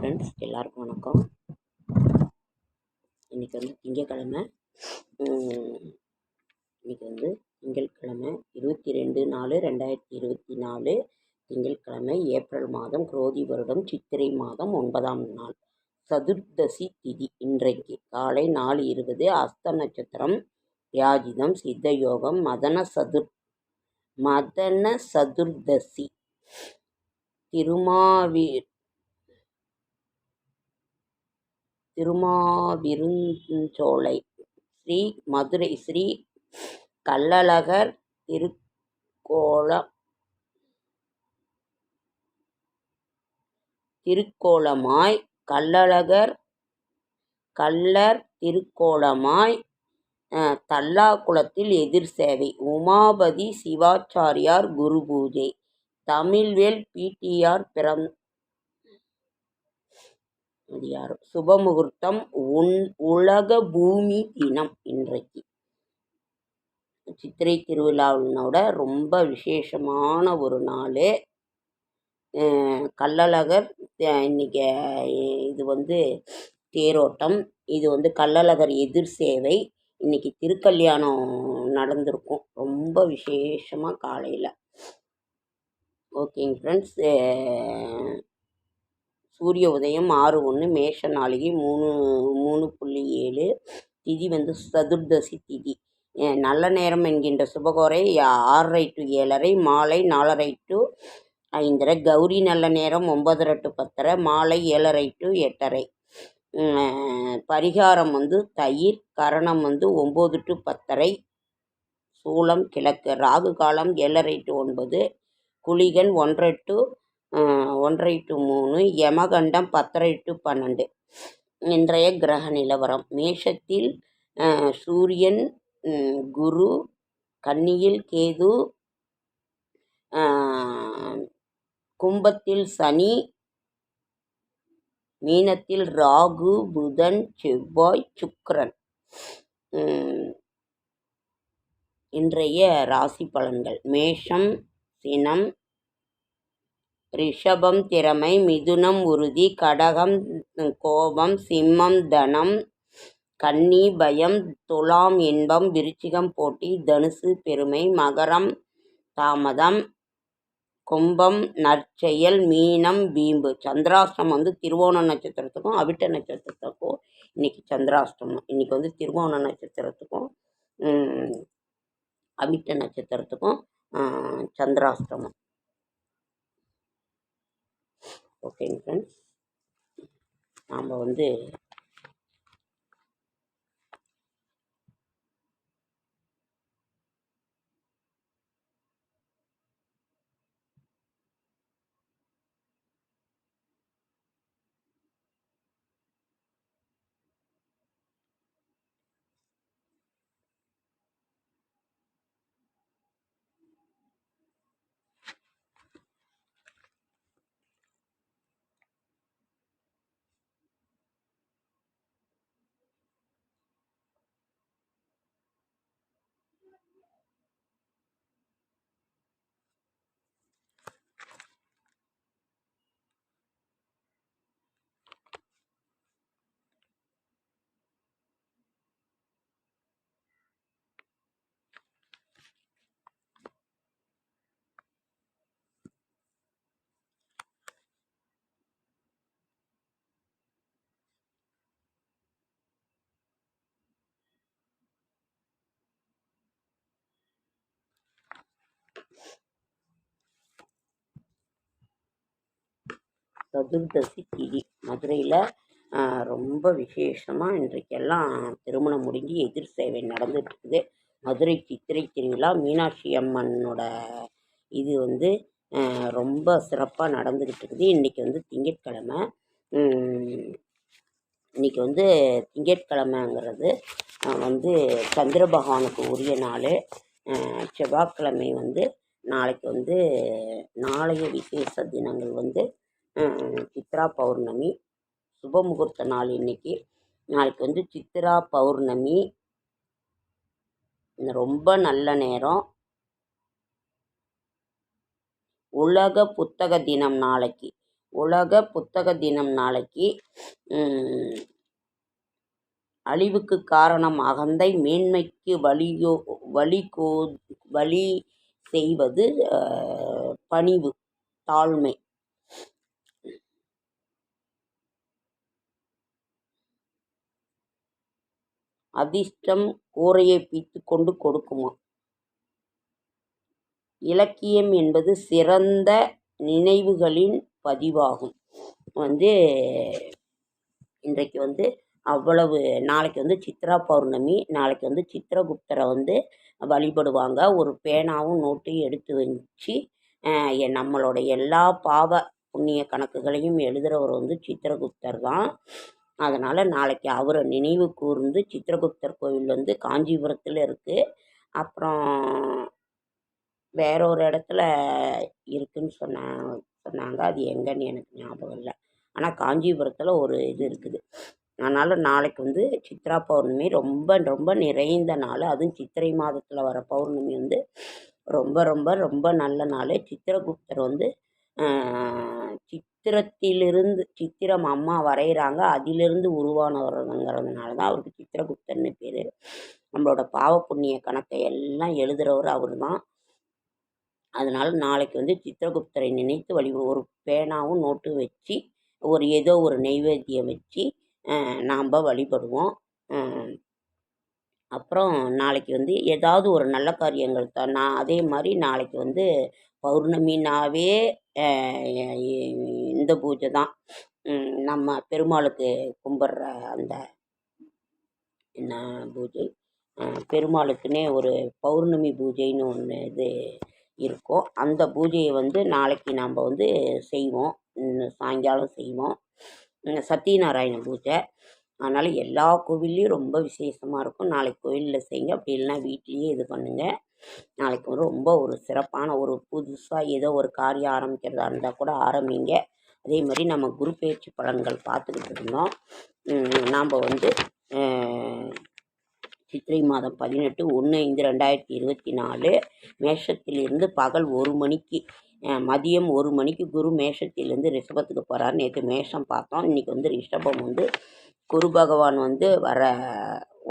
Friends, எல்லாருக்கும் வணக்கம். இன்றைக்கி வந்து திங்கக்கிழமை. இன்றைக்கி வந்து திங்கட்கிழமை 22/4/2024 திங்கட்கிழமை, ஏப்ரல் மாதம், குரோதி வருடம், சித்திரை மாதம் 9ஆம் நாள், சதுர்தசி திதி. இன்றைக்கு காலை 4:20 அஸ்த நட்சத்திரம், யாஜிதம், சித்த யோகம், மதன சதுர்தசி, திருமாவிருஞ்சோலை, ஸ்ரீ மதுரை ஸ்ரீ கள்ளழகர் திருக்கோலமாய் கள்ளர் திருக்கோலமாய் தல்லாகுளத்தில் எதிர் சேவை. உமாபதி சிவாச்சாரியார் குரு பூஜை. தமிழ்வேல் பிடிஆர் சுபமுகூர்த்தம். உலக பூமி தினம். இன்றைக்கு சித்திரை திருவிழாவினோட ரொம்ப விசேஷமான ஒரு நாள். கள்ளழகர் இன்னைக்கு இது வந்து தேரோட்டம். இது வந்து கள்ளழகர் எதிர் சேவை. இன்னைக்கு திருக்கல்யாணம் நடந்திருக்கும், ரொம்ப விசேஷமாக காலையில். ஓகேங்க ஃப்ரெண்ட்ஸ், சூரிய உதயம் 6:01, மேஷ நாளிகை 3:07. திதி வந்து சதுர்தசி திதி. நல்ல நேரம் என்கின்ற சுபகோரை 6:30 to 7:30, மாலை 4:30 to 5:30. கௌரி நல்ல நேரம் 9:30 to 10:30, மாலை 7:30 to 8:30. பரிகாரம் வந்து தயிர். கரணம் வந்து 9 to 10:30. சூலம் கிழக்கு. ராகு காலம் 7:30 to 9. Kulikan 1:30 to 3. யமகண்டம் 10:30 to 12. இன்றைய கிரக நிலவரம்: மேஷத்தில் சூரியன், குரு, கன்னியில் கேது, கும்பத்தில் சனி, மீனத்தில் ராகு, புதன், செவ்வாய், சுக்கிரன். இன்றைய ராசி பலன்கள்: மேஷம் சினம், ரிஷபம் திறமை, மிதுனம் உறுதி, கடகம் கோபம், சிம்மம் தனம், கன்னி பயம், துலாம் இன்பம், விருச்சிகம் போட்டி, தனுசு பெருமை, மகரம் தாமதம், கும்பம் நற்செயல், மீனம் வீம்பு. சந்திராஷ்டமம் வந்து திருவோண நட்சத்திரத்துக்கும் அவிட்ட நட்சத்திரத்துக்கும் இன்னைக்கு சந்திராஷ்டமம். இன்னைக்கு வந்து திருவோண நட்சத்திரத்துக்கும் அவிட்ட நட்சத்திரத்துக்கும் சந்திராஷ்டமம். ஓகேங்க ஃப்ரெண்ட்ஸ், நாம் வந்து சதுர்தசி திதி. மதுரையில் ரொம்ப விசேஷமாக இன்றைக்கெல்லாம் திருமணம் முடிஞ்சு எதிர் சேவை நடந்துட்டுருக்குது. மதுரை சித்திரை திருவிழா மீனாட்சி அம்மனோட இது வந்து ரொம்ப சிறப்பாக நடந்துக்கிட்டு இருக்குது. இன்றைக்கி வந்து திங்கட்கிழமை. இன்றைக்கி வந்து திங்கட்கிழமைங்கிறது வந்து சந்திர பகவானுக்கு உரிய நாள். செவ்வாய்க்கிழமை வந்து நாளைக்கு வந்து நாளைய விசேஷ தினங்கள் வந்து சித்ரா பௌர்ணமி. சுபமுகூர்த்த நாள் இன்னைக்கு. நாளைக்கு வந்து சித்ரா பௌர்ணமி, ரொம்ப நல்ல நேரம். உலக புத்தக தினம் நாளைக்கு. உலக புத்தக தினம் நாளைக்கு. அழிவுக்கு காரணம் அகந்தை, மேன்மைக்கு வழி செய்வது பணிவு, தாழ்மை. அதிர்ஷ்டம் கூரையை பிய்த்து கொண்டு கொடுக்குமா. இலக்கியம் என்பது சிறந்த நினைவுகளின் பதிவாகும். இன்றைக்கு அவ்வளவு. நாளைக்கு சித்ரா பௌர்ணமி. நாளைக்கு சித்திரகுப்தரை வழிபடுவாங்க. ஒரு பேனாவும் நோட்டையும் எடுத்து வச்சு நம்மளோட எல்லா பாவ புண்ணிய கணக்குகளையும் எழுதுகிறவர் சித்திரகுப்தர் தான். அதனால் நாளைக்கு அவரை நினைவு கூர்ந்து சித்திரகுப்தர் கோவில் காஞ்சிபுரத்தில் இருக்குது. அப்புறம் வேற ஒரு இடத்துல இருக்குதுன்னு சொன்னாங்க. அது எங்கன்னு எனக்கு ஞாபகம் இல்லை. ஆனால் காஞ்சிபுரத்தில் ஒரு இது இருக்குது. அதனால் நாளைக்கு சித்ரா பௌர்ணமி ரொம்ப ரொம்ப நிறைந்த நாள். அதுவும் சித்திரை மாதத்தில் வர பௌர்ணமி ரொம்ப ரொம்ப ரொம்ப நல்ல நாள். சித்திரகுப்தர் சித்திரம் அம்மா வரைகிறாங்க, அதிலிருந்து உருவானவருங்கிறதுனால தான் அவருக்கு சித்திரகுப்தர்னு பேர். நம்மளோட பாவ புண்ணிய கணக்கை எல்லாம் எழுதுகிறவர் அவர் தான். அதனால் நாளைக்கு சித்திரகுப்தரை நினைத்து ஒரு பேனாவும் நோட்டு வச்சு ஏதோ ஒரு நெய்வேத்தியம் வச்சு நாம் வழிபடுவோம். அப்புறம் நாளைக்கு ஏதாவது ஒரு நல்ல காரியங்கள் தான். அதே மாதிரி நாளைக்கு பௌர்ணமினாவே இந்த பூஜை தான். நம்ம பெருமாளுக்கு கும்பிட்ற அந்த என்ன பூஜை, பெருமாளுக்குன்னே ஒரு பௌர்ணமி பூஜைன்னு ஒன்று இது இருக்கும். அந்த பூஜையை நாளைக்கு நாம் செய்வோம். சாயங்காலம் செய்வோம். சத்யநாராயண பூஜை. அதனால் எல்லா கோவில்லையும் ரொம்ப விசேஷமாக இருக்கும். நாளைக்கு கோவிலில் செய்யுங்க. அப்படி இல்லைன்னா வீட்லேயே இது பண்ணுங்கள். நாளைக்கு ரொம்ப ஒரு சிறப்பான ஒரு புதுசாக ஏதோ ஒரு காரியம் ஆரம்பிக்கிறதா இருந்தால் கூட ஆரம்பிங்க. அதே மாதிரி நம்ம குரு பயிற்சி பலன்கள் பார்த்துக்கிட்டு இருந்தோம். நாம் சித்திரை மாதம் 18/1/5/2024 மேஷத்திலிருந்து பகல் 1 மணிக்கு மதியம் 1 மணிக்கு குரு மேஷத்திலேருந்து ரிஷபத்துக்கு போகிறார். நேற்று மேஷம் பார்த்தோம். இன்றைக்கி ரிஷபம் குரு பகவான் வர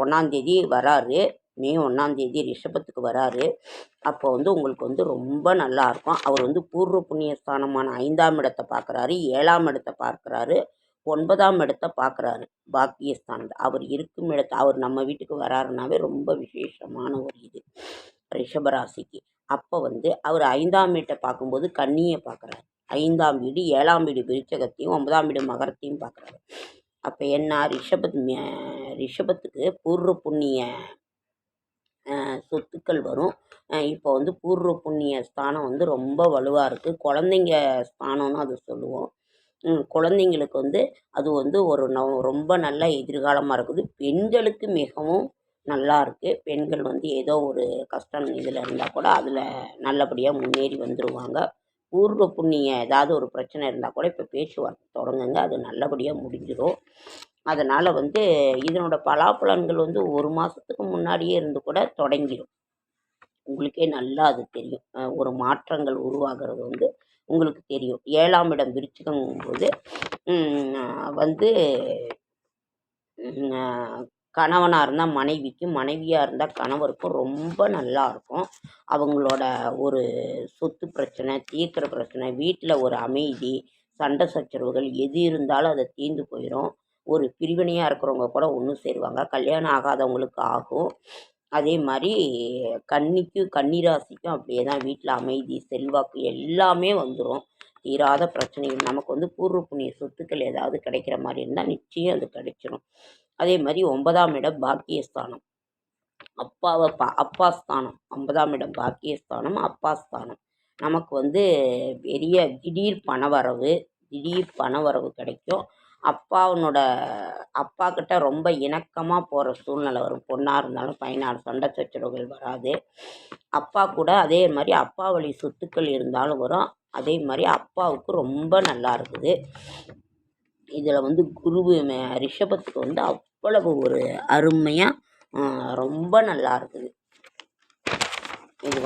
1ஆம் தேதி வராரு. மே 1ஆம் தேதி ரிஷபத்துக்கு வராரு. அப்போ உங்களுக்கு ரொம்ப நல்லாயிருக்கும். அவர் பூர்வ புண்ணிய ஸ்தானமான 5ஆம் இடத்தை பார்க்குறாரு, 7ஆம் இடத்தை பார்க்குறாரு, 9ஆம் இடத்தை பார்க்குறாரு. பாக்கியஸ்தானத்தை அவர் இருக்கும் இடத்தை அவர் நம்ம வீட்டுக்கு வராருனாவே ரொம்ப விசேஷமான ஒரு இது ரிஷபராசிக்கு. அப்போ அவர் 5ஆம் வீட்டை பார்க்கும்போது கன்னியை பார்க்குறாரு. 5ஆம் வீடு 7ஆம் வீடு விருச்சகத்தையும் 9ஆம் வீடு மகரத்தையும் பார்க்குறாரு. அப்போ என்ன ரிஷபத்துக்கு பூர்வ புண்ணிய சொத்துக்கள் வரும். இப்போ பூர்வ புண்ணிய ஸ்தானம் ரொம்ப வலுவாக இருக்குது. குழந்தைங்க ஸ்தானம்னு அது சொல்லுவோம். குழந்தைங்களுக்கு அது ஒரு ரொம்ப நல்ல எதிர்காலமாக இருக்குது. பெண்களுக்கு மிகவும் நல்லா இருக்குது. பெண்கள் ஏதோ ஒரு கஷ்டம் இதில் இருந்தால் கூட அதில் நல்லபடியாக முன்னேறி வந்துடுவாங்க. பூர்வ புண்ணிய ஏதாவது ஒரு பிரச்சனை இருந்தால் கூட இப்போ பேச்சுவார்த்தை தொடங்குங்க, அது நல்லபடியாக முடிஞ்சிடும். அதனால் இதனோட பலாப்பலன்கள் 1 மாதத்துக்கு முன்னாடியே இருந்து கூட தொடங்கிடும். உங்களுக்கே நல்லா அது தெரியும். ஒரு மாற்றங்கள் உருவாகிறது உங்களுக்கு தெரியும். 7ஆம் இடம் விருச்சிகங்கும்போது கணவனாக இருந்தால் மனைவிக்கும், மனைவியாக இருந்தால் கணவருக்கும் ரொம்ப நல்லா இருக்கும். அவங்களோட ஒரு சொத்து பிரச்சனை, தீர்க்கிற பிரச்சனை, வீட்டில் ஒரு அமைதி, சண்டை சச்சரவுகள் எது இருந்தாலும் அதை தீர்ந்து போயிடும். ஒரு பிரிவினையாக இருக்கிறவங்க கூட ஒன்று சேருவாங்க. கல்யாணம் ஆகாதவங்களுக்கு ஆகும். அதே மாதிரி கன்னிராசிக்கும் அப்படியே தான். வீட்டில் அமைதி, செல்வாக்கு எல்லாமே வந்துடும். தீராத பிரச்சனைகள் நமக்கு பூர்வ புண்ணிய சொத்துக்கள் ஏதாவது கிடைக்கிற மாதிரி இருந்தால் நிச்சயம் அது கிடைச்சிடும். அதே மாதிரி 9ஆம் இடம் பாக்கியஸ்தானம், அப்பா ஸ்தானம். 9ஆம் இடம் பாக்கியஸ்தானம், அப்பா ஸ்தானம். நமக்கு பெரிய திடீர் பணவரவு கிடைக்கும். அப்பா கிட்ட ரொம்ப இணக்கமாக போகிற சூழ்நிலை வரும். பொண்ணாக இருந்தாலும் பையனாக சண்டை சச்சரவுகள் வராது. அப்பா கூட அதே மாதிரி அப்பா வழி சொத்துக்கள் இருந்தாலும் வரும். அதே மாதிரி அப்பாவுக்கு ரொம்ப நல்லா இருக்குது. இதில் குரு ரிஷபத்துக்கு அவ்வளவு ஒரு அருமையாக ரொம்ப நல்லா இருக்குது. இது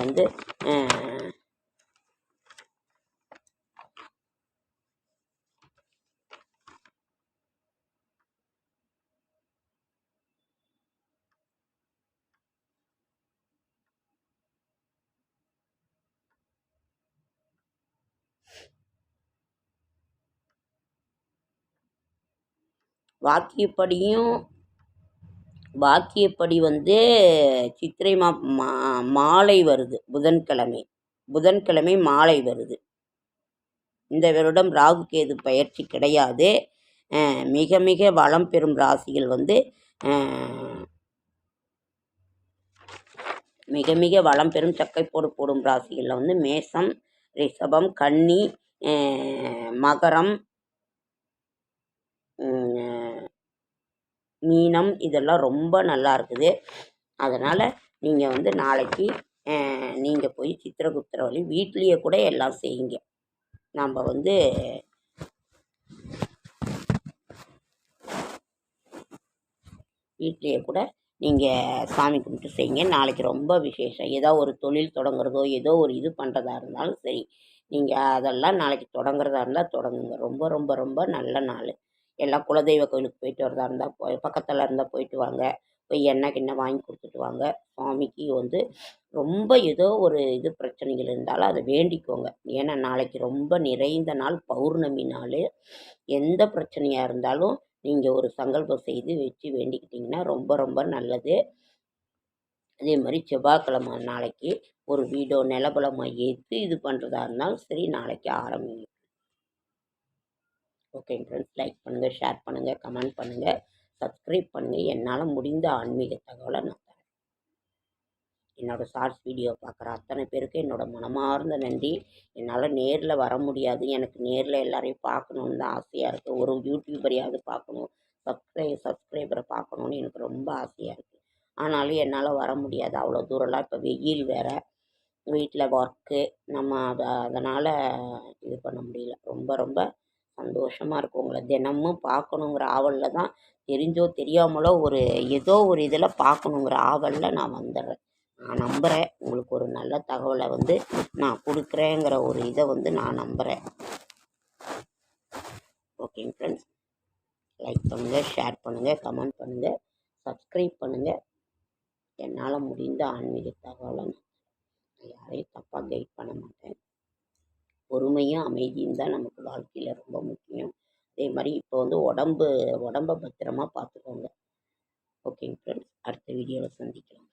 வாக்கியப்படியும் வாக்கியப்படி வந்து சித்திரை மாலை வருது. புதன்கிழமை மாலை வருது. இந்த வருடம் ராகு கேது பயிற்சி கிடையாது. மிக மிக வளம் பெறும் ராசிகள் வந்து மிக மிக வளம் பெறும் சக்கைப்போடு போடும் ராசிகளில் வந்து மேசம், ரிஷபம், கன்னி, மகரம், மீனம் இதெல்லாம் ரொம்ப நல்லா இருக்குது. அதனால் நீங்கள் வந்து நாளைக்கு நீங்கள் போய் சித்திரகுப்தர வழி வீட்லேயே கூட எல்லாம் செய்யுங்க. நம்ம வந்து வீட்லேயே கூட நீங்கள் சாமி கும்பிட்டு செய்யுங்க. நாளைக்கு ரொம்ப விசேஷம். ஏதோ ஒரு தொழில் தொடங்குறதோ ஏதோ ஒரு இது பண்ணுறதா இருந்தாலும் சரி, நீங்கள் அதெல்லாம் நாளைக்கு தொடங்குறதா இருந்தால் தொடங்குங்க. ரொம்ப ரொம்ப ரொம்ப நல்ல நாள். எல்லாம் குலதெய்வ கோயிலுக்கு போயிட்டு வரதா இருந்தால் பக்கத்தில் இருந்தால் போயிட்டு வாங்க. போய் எண்ணெய் கிண்ணெய் வாங்கி கொடுத்துட்டு வாங்க. சுவாமிக்கு வந்து ரொம்ப ஏதோ ஒரு இது பிரச்சனைகள் இருந்தாலும் அதை வேண்டிக்கோங்க. ஏன்னா நாளைக்கு ரொம்ப நிறைந்த நாள், பௌர்ணமி நாள். எந்த பிரச்சனையாக இருந்தாலும் நீங்கள் ஒரு சங்கல்பம் செய்து வச்சு வேண்டிக்கிட்டிங்கன்னா ரொம்ப ரொம்ப நல்லது. அதே மாதிரி செவ்வாய்க்கிழமை நாளைக்கு ஒரு வீடோ நிலபலமோ ஏற்று இது பண்ணுறதா இருந்தாலும் சரி, நாளைக்கு ஆரம்பிங்க. ஓகே ஃப்ரெண்ட்ஸ், லைக் பண்ணுங்கள், ஷேர் பண்ணுங்கள், கமெண்ட் பண்ணுங்கள், சப்ஸ்கிரைப் பண்ணுங்கள். என்னால் முடிந்த ஆன்மீக தகவலை நான் தரேன். என்னோடய ஷார்ட்ஸ் வீடியோ பார்க்குற அத்தனை பேருக்கு என்னோடய மனமார்ந்த நன்றி. என்னால் நேரில் வர முடியாது. எனக்கு நேரில் எல்லோரையும் பார்க்கணுன்னு தான் ஆசையாக இருக்குது. ஒரு யூடியூபரையாவது பார்க்கணும், சப்ஸ்கிரைபரை பார்க்கணுன்னு எனக்கு ரொம்ப ஆசையாக இருக்குது. ஆனாலும் என்னால் வர முடியாது. அவ்வளோ தூரம்லாம் இப்போ வெயில் வேறு, வீட்டில் ஒர்க்கு, நம்ம அதனால் இது பண்ண முடியல. ரொம்ப ரொம்ப சந்தோஷமாக இருக்கும். உங்களை தினமும் பார்க்கணுங்கிற ஆவலில் தான், தெரிஞ்சோ தெரியாமலோ ஏதோ ஒரு இதில் பார்க்கணுங்கிற ஆவலில் நான் வந்துடுறேன். நான் நம்புகிறேன் உங்களுக்கு ஒரு நல்ல தகவலை வந்து நான் கொடுக்குறேங்கிற ஒரு இதை வந்து நான் நம்புகிறேன். ஓகேங்க ஃப்ரெண்ட்ஸ், லைக் பண்ணுங்கள், ஷேர் பண்ணுங்கள், கமெண்ட் பண்ணுங்கள், சப்ஸ்கிரைப் பண்ணுங்கள். என்னால் முடிந்த ஆன்மீக தகவலை நான் யாரையும் தப்பாக கைட் பண்ண மாட்டேன். பொறுமையும் அமைதியும் தான் நமக்கு வாழ்க்கையில் ரொம்ப முக்கியம். அதே மாதிரி இப்போ வந்து உடம்பை பத்திரமா பார்த்துக்கோங்க. ஓகேங்க ஃப்ரெண்ட்ஸ், அடுத்த வீடியோவில் சந்திக்கலாம்.